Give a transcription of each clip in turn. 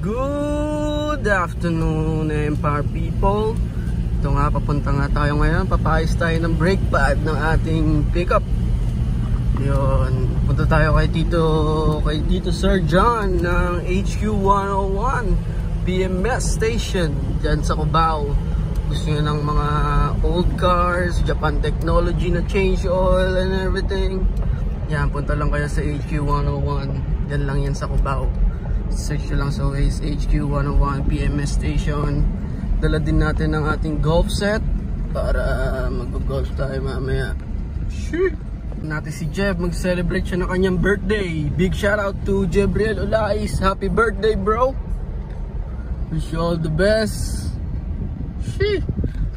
Good afternoon, Empire people. Ito nga, papunta nga tayo ngayon. Papaayos tayo ng brake pad ng ating pickup. Yun, punta tayo kay Tito Sir John ng HQ101 PMS station dyan sa Cubao. Gusto nyo ng mga old cars, Japan technology na change oil and everything. Yan, punta lang kayo sa HQ101. Yan lang yan sa Cubao. Search nyo lang sa Waze, HQ101 PMS station. Dala din natin ang ating golf set para mag-golf tayo mamaya. Shit! Natin si Jeb, mag-celebrate siya ng kanyang birthday. Big shout out to Jebriel Olais. Happy birthday, bro! Wish you all the best. Shit!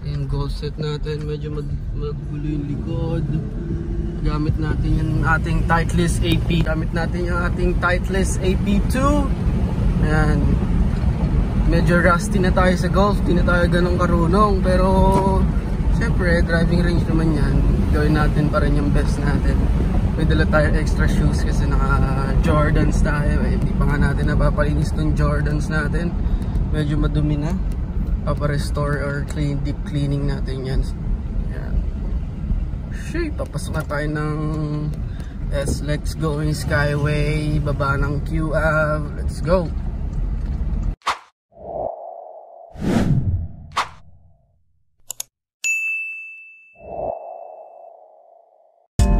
Yung golf set natin, medyo magulo yung likod. Gamit natin yung ating Titleist AP. Gamit natin yung ating Titleist AP2. Ayan. Medyo rusty na tayo sa golf. Di na tayo ganong karunong. Pero siyempre, driving range naman yan. Gawin natin pa rin yung best natin. May dala tayo extra shoes kasi naka Jordans tayo. Hindi pa nga natin napapalinis ng Jordans natin. Medyo madumi na. Papa-restore or deep cleaning natin yan. Papasok na tayo ng SLEX going Skyway, baba ng QAV. Let's go!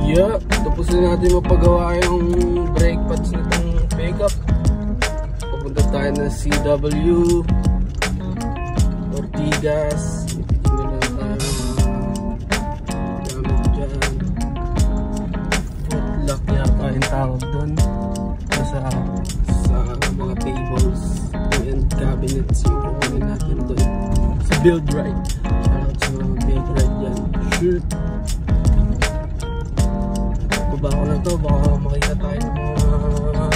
Yeah, tapos na natin mapagawa yung brake pads nitong pickup. Papunta tayo ng CW Ortigas. Tawag doon sa mga tables and cabinets yung kukunin natin doon sa Build Right. Shout out sa mga Build Right yan. Shoot! Baba ko na to, baka makita tayo ng mga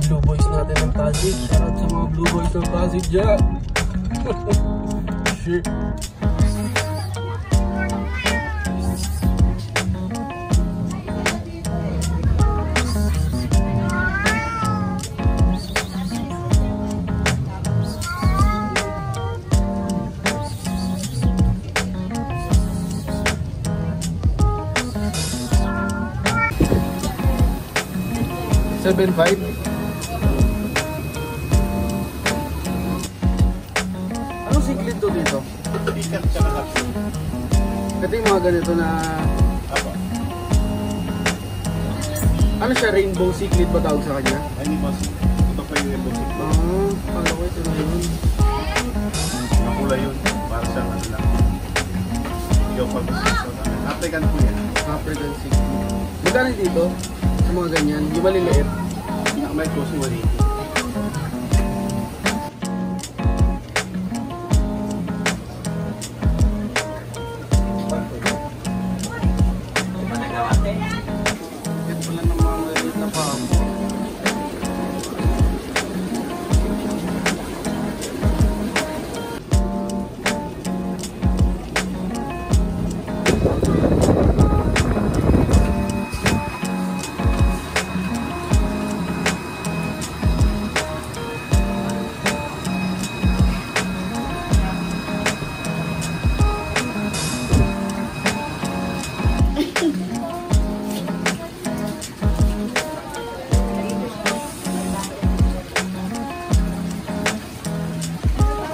Blue Boys natin ng Pasig. Shout out sa mga Blue Boys ng Pasig dyan. Shoot! $7.5. Anong siklit to dito? Ito yung mga ganito na ano siya, rainbow siklit ba tawag sa kanya? Hindi mas, ito pa yung rainbow siklit. Pala ko ito na yun. Nakula yun, para sa ano lang. Ikaw pa gusto. African po yan. African siklit. Magkano dito? Sa mga ganyan, yung maliliit. May cost 180.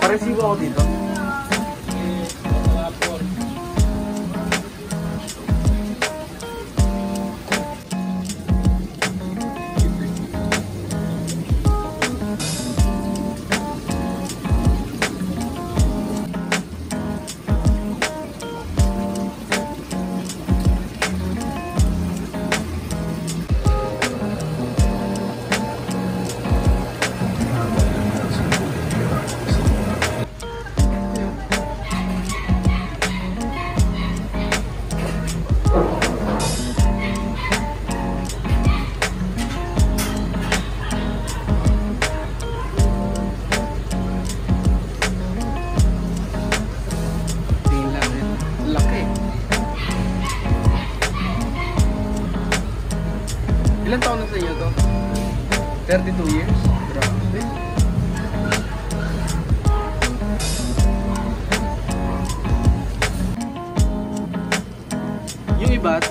Paresibo ako dito.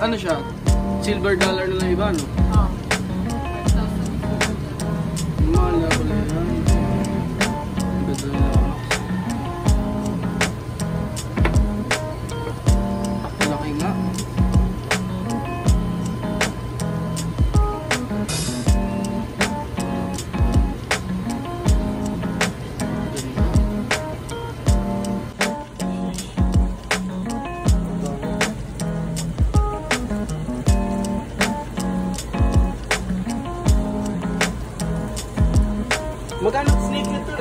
Ano siya? Silver dollar na lang iba, no? Oo. 5,000. Mahal na pala yan. Ganda na. Laki nga. Magkano snake nito?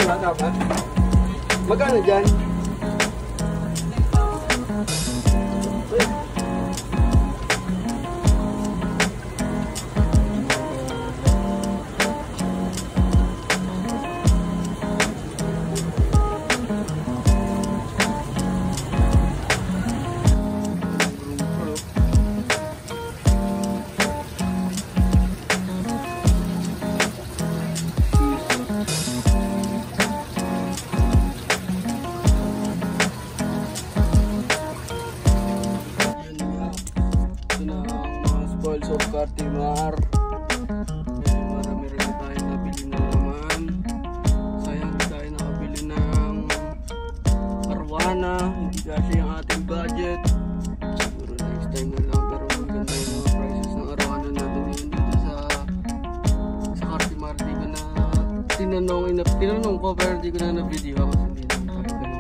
Magkano dyan? Spoils of Cartimar. Marami rin tayong nabili na naman. Sayang hindi tayo nakabili ng arwana. Hindi kasi yung ating budget. Siguro next time na lang. Pero maganda yung mga prices ng arwana natin ngayon dito sa Cartimar. Di ko na tinanong ko pero di ko na na-video kasi hindi naman tayo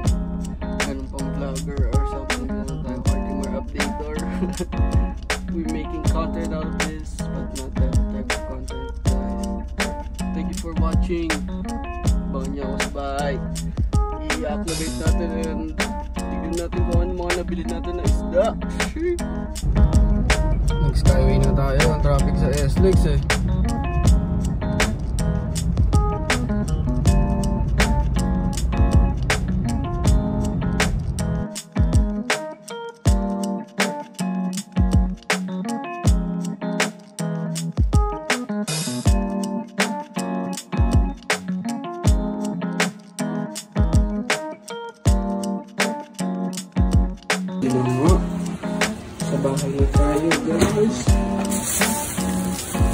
ganun pang vlogger or something. Ganun tayo Cartimar updater. We're making content out of this, but not that type of content, guys. Thank you for watching. Abangan niyo ako sa bahay. I-acclimate natin and tignan natin kung ano mga nabili natin na isda. Nag-skyway na tayo. Ang traffic sa SLEX eh. Sa bahay na tayo, guys.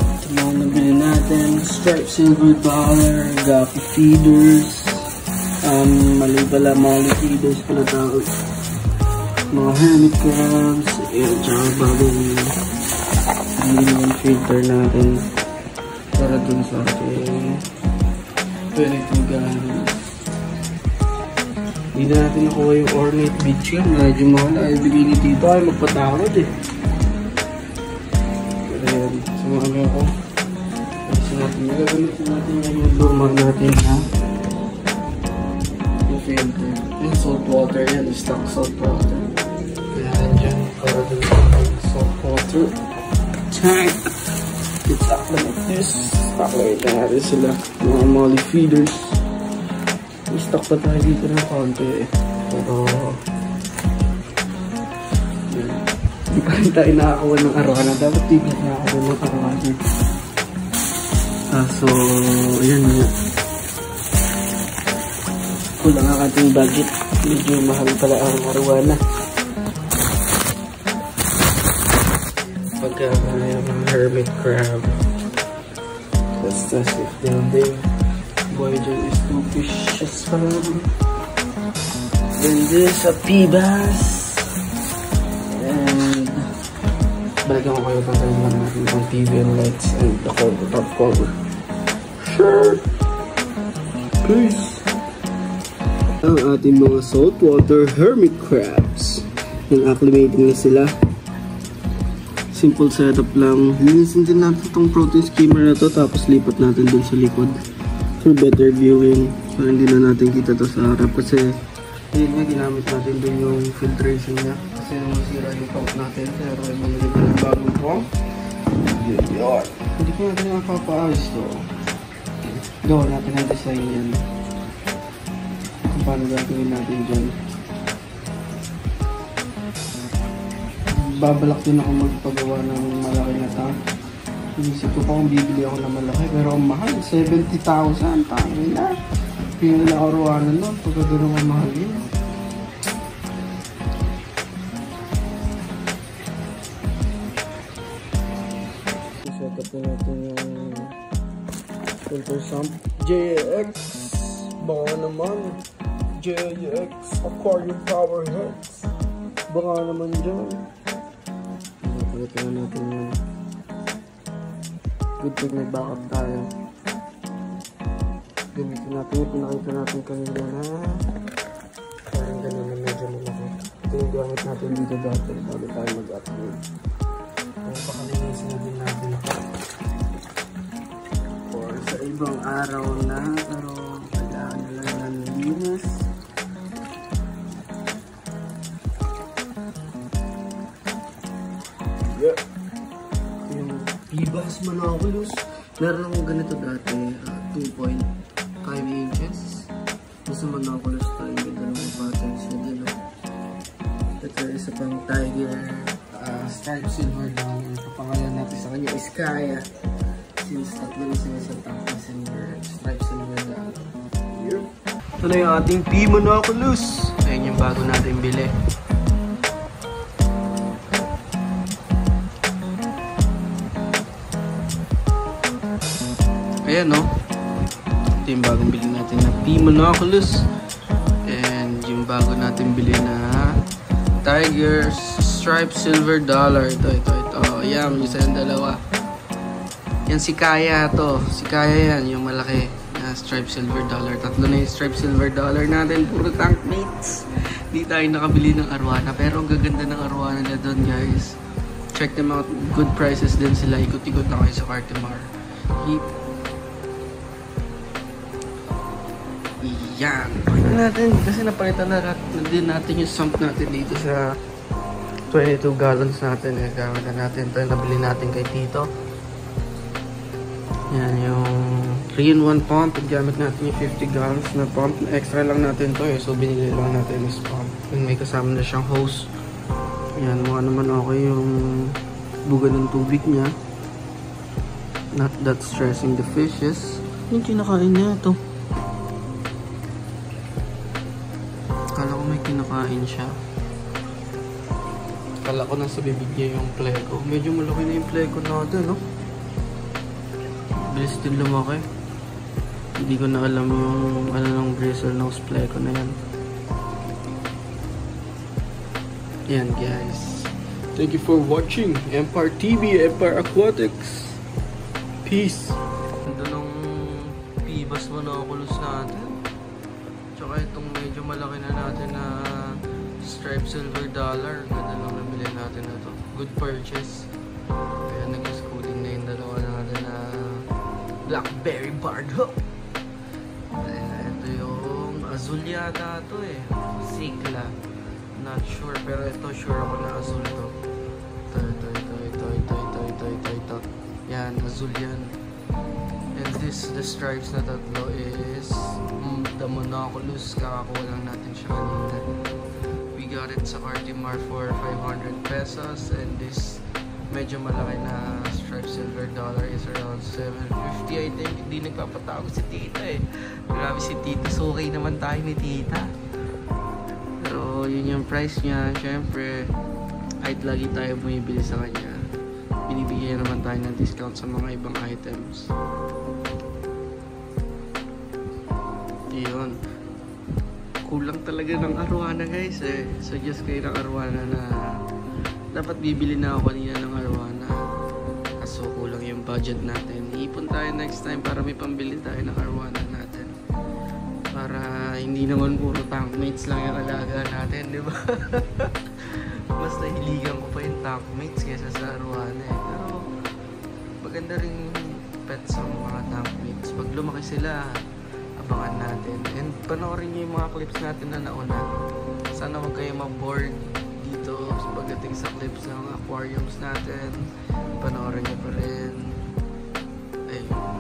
Ito mga nabili natin. Stripe silver dollar, Gapi feeders. Mali pala, Molly feeders pala tawag. Mga hermit crabs. Ayan, tsaka bagong yung filter natin para dun sa ating pinagtugahan. Hindi na natin nakuha yung ornate beach yan. Medyo mahal. Ay, bigay ni Tito ay magpatakot eh. Pero yan, sumaga ako. Kasi natin, magagamitin natin yung luma natin ha. Yung filter. Yung salt water yan. Stock salt water. Kaya dyan, para dun sa salt water tank. It's up like this. Pakawait na natin sila. Mga molly feeders. Stock pa tayo dito ng konti eh. Pero hindi pa rin tayo nakakuha ng arwana. Dapat di pa nakakuha ng arwana. So, ayan nga. Kulang ang ating budget. Medyo mahal pala ang arwana. Pagka yung hermit crab. That's if building. Voyager is too vicious pa lang. Then this a P-Bass. And balikan ko kayo pagkain lang natin ang TV and lights and the cover, top cover. Sure. Peace. Ang ating mga saltwater hermit crabs. Nag-acclimating na sila. Simple setup lang. Linisin din natin itong protein skimmer na to tapos lipat natin dun sa likod. For better viewing. So hindi na natin kita to sa harap kasi yun nga ginamit natin dun yung filtration niya kasi nasira yung pump natin pero mamili ko ng bagong pump. Yun. Hindi ko natin nakapaayos to. Gawa natin ang design yan kung paano gagawin natin dyan. Babalak din ako magpagawa ng malaki na tank. Inisip ko pa kung bibili ako na malaki pero ang mahal, 70,000. Tangin na. Pinala arwana nun pagka doon ang mahal yun. sump. JX, baka naman. JX, Aquarium Power Heads. Baka naman dyan. Palitan natin yan. Good thing may backup tayo. Gamitin natin yung pinakita natin kanina na parang ganun na medyo malaki. Ito yung gamit natin dito dati bago tayo mag-upload. Kung pakalinisin na din natin ito. Or sa ibang araw na pero kailangan nila ng linis. Yeah. Yung Pibas Monoculus. Meron akong ganito dati, 2.5 inches. Nasa Monoculus tayo, ganda ng patterns na din. Ito isa pang Tiger Striped Silver Dollar. Kapangalan natin sa kanya is Kaya. Since tatlo yung isang Striped Silver Dollar. Ito na yung ating P Monoculus. Ayan yung bago natin bili. Ayan no. Ito yung bagong bili natin na P Monoculus. And yung bago natin bili na Tiger Striped Silver Dollar. Ito. Ayan, yung isa yung dalawa. Yan si Kaya to. Si Kaya yan, yung malaki na Striped Silver Dollar. Tatlo na yung Striped Silver Dollar natin. Puro tank mates. Hindi tayo nakabili ng arwana. Pero ang gaganda ng arwana na doon guys. Check them out. Good prices din sila. Ikot-ikot na kayo sa Cartimar. Yan. Pakita natin kasi napalitan na din natin yung sump natin dito sa 22 gallons natin. Gamitan natin ito. Nabili natin kay Tito. Yan yung 3-in-1 pump. Gamit natin yung 50 gallons na pump. Extra lang natin to so binili lang natin yung pump. Yung may kasama na siyang hose. Yan. Mukha naman okay yung buga ng tubig niya. Not that stressing the fishes. Yung kinakain niya ito. Akala ko may kinakain siya. Akala ko nasa bibig niya yung plego. Medyo malaki na yung plego natin, no? Bilis din lumaki. Hindi ko na alam yung ano ng bristle nose plego na yan. Yan guys. Thank you for watching Empire TV, Empire Aquatics. Peace. Ito nung Pibas Monoculus natin. Tsaka itong medyo malaki na natin na Striped Silver Dollar. Ganda lang nabili natin na to. Good purchase. Kaya nag-scooting na yung dalawa natin na Blackberry Barred Hook. Ito yung azul yata to eh. Sigla. Not sure pero ito sure ako na azul to. Ito. Yan, azul yan. And the stripes na tatlo is the Monoculus. Kakakuha lang natin siya kanina. We got it sa Cartimar for 500 pesos. And this medyo malaki na Striped Silver Dollar is around 750 I think. Hindi nagpapatago si Tita eh. Grabe si Tita. So okay naman tayo ni Tita. Pero yun yung price niya. Syempre, kahit lagi tayo bumibili sa kanya, binibigyan naman tayo ng discount sa mga ibang items. Yun. Kulang talaga ng arwana guys eh. Suggest kayo ng arwana na dapat bibili na ako kanina ng arwana. Kaso kulang yung budget natin. Iipon tayo next time para may pambili tayo ng arwana natin. Para hindi naman puro tank mates lang yung alaga natin, di ba? Mas nahiligan ko pa yung tank mates kaysa sa arwana eh. Pero maganda rin pets ang mga tank mates. Pag lumaki sila, abangan natin. And panoorin nyo yung mga clips natin na nauna. Sana huwag kayo ma-bored dito pagdating sa clips ng aquariums natin. Panoorin nyo pa rin.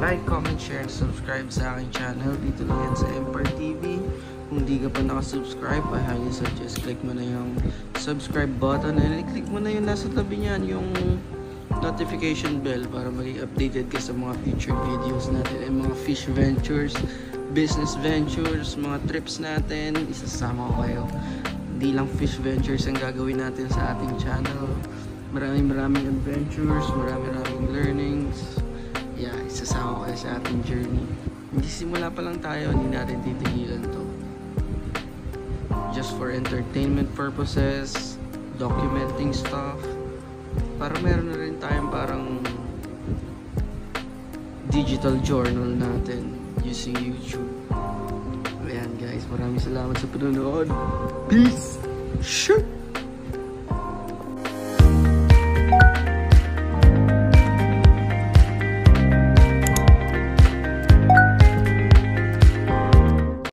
Like, comment, share, and subscribe sa aking channel. Dito lang yan sa Empire TV. Kung di ka pa nakasubscribe, I highly suggest click mo na yung subscribe button and click mo na yung nasa tabi niyan, yung notification bell para maging updated ka sa mga future videos natin and mga fish ventures, business ventures, mga trips natin. Isasama ko kayo. Hindi lang fish ventures ang gagawin natin sa ating channel. Maraming adventures, maraming learnings. Yeah, isasama ko para sa ating journey. Hindi simula pa lang tayo, hindi natin titigilan to. Just for entertainment purposes, documenting stuff, para meron na rin tayong parang digital journal natin using YouTube. Ayan guys, maraming salamat sa panonood. Peace! Sure!